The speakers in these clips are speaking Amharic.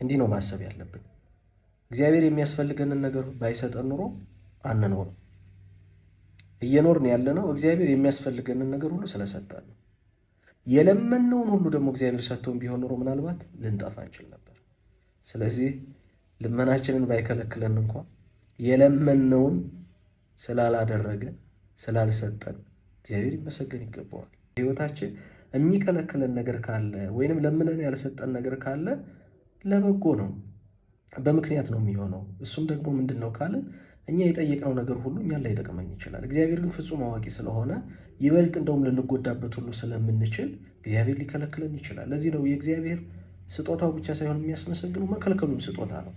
እንዲህ ነው ማሰብ ያለብን። እግዚአብሔር የሚያስፈልገንን ነገር ባይሰጠን ኑሮ አንኖርም። እየኖርን ያለነው እግዚአብሔር የሚያስፈልገንን ነገር ሁሉ ስለሰጠን ነው። የለመነውን ሁሉ ደግሞ እግዚአብሔር ሰጥቶን ቢሆን ኑሮ ምናልባት ልንጠፋ እንችል ነበር። ስለዚህ ልመናችንን ባይከለክለን እንኳ የለመነውን ስላላደረገ ስላልሰጠን እግዚአብሔር ይመሰገን ይገባዋል። ሕይወታችን የሚከለክለን ነገር ካለ ወይንም ለምነን ያልሰጠን ነገር ካለ ለበጎ ነው፣ በምክንያት ነው የሚሆነው። እሱም ደግሞ ምንድን ነው ካልን እኛ የጠየቅነው ነገር ሁሉ እኛን ላይጠቅመን ይችላል። እግዚአብሔር ግን ፍጹም አዋቂ ስለሆነ ይበልጥ እንደውም ልንጎዳበት ሁሉ ስለምንችል እግዚአብሔር ሊከለክለን ይችላል። ለዚህ ነው የእግዚአብሔር ስጦታው ብቻ ሳይሆን የሚያስመሰግነው መከልከሉም ስጦታ ነው።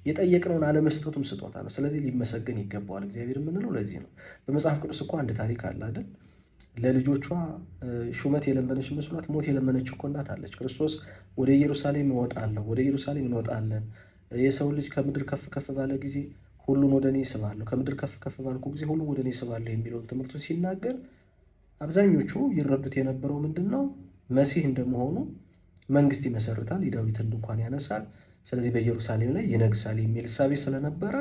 የጠየቅነውን አለመስጠቱም ስጦታ ነው። ስለዚህ ሊመሰገን ይገባዋል እግዚአብሔር የምንለው ለዚህ ነው። በመጽሐፍ ቅዱስ እኮ አንድ ታሪክ አለ አይደል? ለልጆቿ ሹመት የለመነች መስሏት ሞት የለመነች እኮ እናት አለች። ክርስቶስ ወደ ኢየሩሳሌም እወጣለሁ፣ ወደ ኢየሩሳሌም እንወጣለን፣ የሰው ልጅ ከምድር ከፍ ከፍ ባለ ጊዜ ሁሉን ወደ እኔ ስባለሁ፣ ከምድር ከፍ ከፍ ባልኩ ጊዜ ሁሉን ወደ እኔ ስባለሁ የሚለውን ትምህርቱን ሲናገር አብዛኞቹ ይረዱት የነበረው ምንድን ነው? መሲህ እንደመሆኑ መንግስት ይመሰርታል፣ የዳዊትን ድንኳን ያነሳል፣ ስለዚህ በኢየሩሳሌም ላይ ይነግሳል የሚል እሳቤ ስለነበረ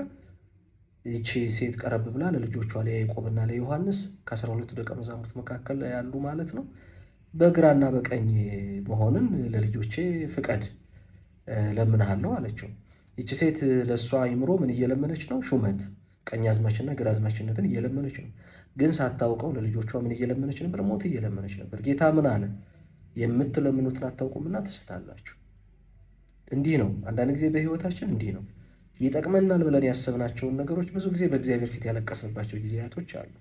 ይቺ ሴት ቀረብ ብላ ለልጆቿ ለያዕቆብና ለዮሐንስ ከ12 ደቀ መዛሙርት መካከል ያሉ ማለት ነው በግራና በቀኝ መሆንን ለልጆቼ ፍቀድ ለምንሃለሁ አለችው። ይቺ ሴት ለእሷ አይምሮ ምን እየለመነች ነው? ሹመት፣ ቀኝ አዝማችና ግራ አዝማችነትን እየለመነች ነው። ግን ሳታውቀው ለልጆቿ ምን እየለመነች ነበር? ሞት እየለመነች ነበር። ጌታ ምን አለ? የምትለምኑትን አታውቁምና ትስታላችሁ። እንዲህ ነው አንዳንድ ጊዜ በህይወታችን እንዲህ ነው። ይጠቅመናል ብለን ያሰብናቸውን ነገሮች ብዙ ጊዜ በእግዚአብሔር ፊት ያለቀስንባቸው ጊዜያቶች አሉ።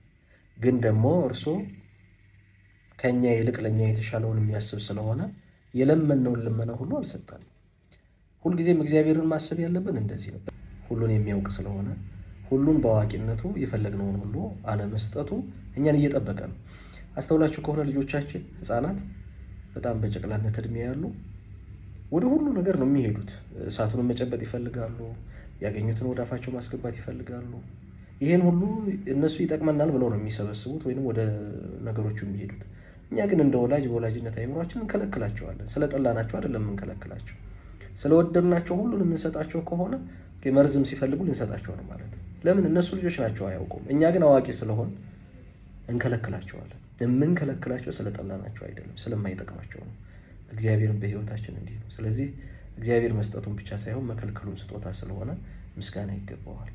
ግን ደግሞ እርሱ ከኛ ይልቅ ለኛ የተሻለውን የሚያስብ ስለሆነ የለመነውን ልመና ሁሉ አልሰጠንም። ሁልጊዜም እግዚአብሔርን ማሰብ ያለብን እንደዚህ ነው። ሁሉን የሚያውቅ ስለሆነ ሁሉን በአዋቂነቱ የፈለግነውን ሁሉ አለመስጠቱ እኛን እየጠበቀ ነው። አስተውላችሁ ከሆነ ልጆቻችን ህፃናት በጣም በጨቅላነት እድሜ ያሉ ወደ ሁሉ ነገር ነው የሚሄዱት። እሳቱን መጨበጥ ይፈልጋሉ፣ ያገኙትን ወደ አፋቸው ማስገባት ይፈልጋሉ። ይሄን ሁሉ እነሱ ይጠቅመናል ብለው ነው የሚሰበስቡት ወይንም ወደ ነገሮቹ የሚሄዱት። እኛ ግን እንደ ወላጅ በወላጅነት አይምሯችን እንከለክላቸዋለን። ስለጠላናቸው አይደለም እንከለክላቸው፣ ስለወደድናቸው ሁሉን የምንሰጣቸው ከሆነ መርዝም ሲፈልጉ ልንሰጣቸው ነው ማለት ነው። ለምን? እነሱ ልጆች ናቸው፣ አያውቁም። እኛ ግን አዋቂ ስለሆን እንከለክላቸዋለን። የምንከለክላቸው ስለጠላናቸው አይደለም፣ ስለማይጠቅማቸው ነው። እግዚአብሔርን በህይወታችን እንዲህ ነው። ስለዚህ እግዚአብሔር መስጠቱን ብቻ ሳይሆን መከልከሉን ስጦታ ስለሆነ ምስጋና ይገባዋል።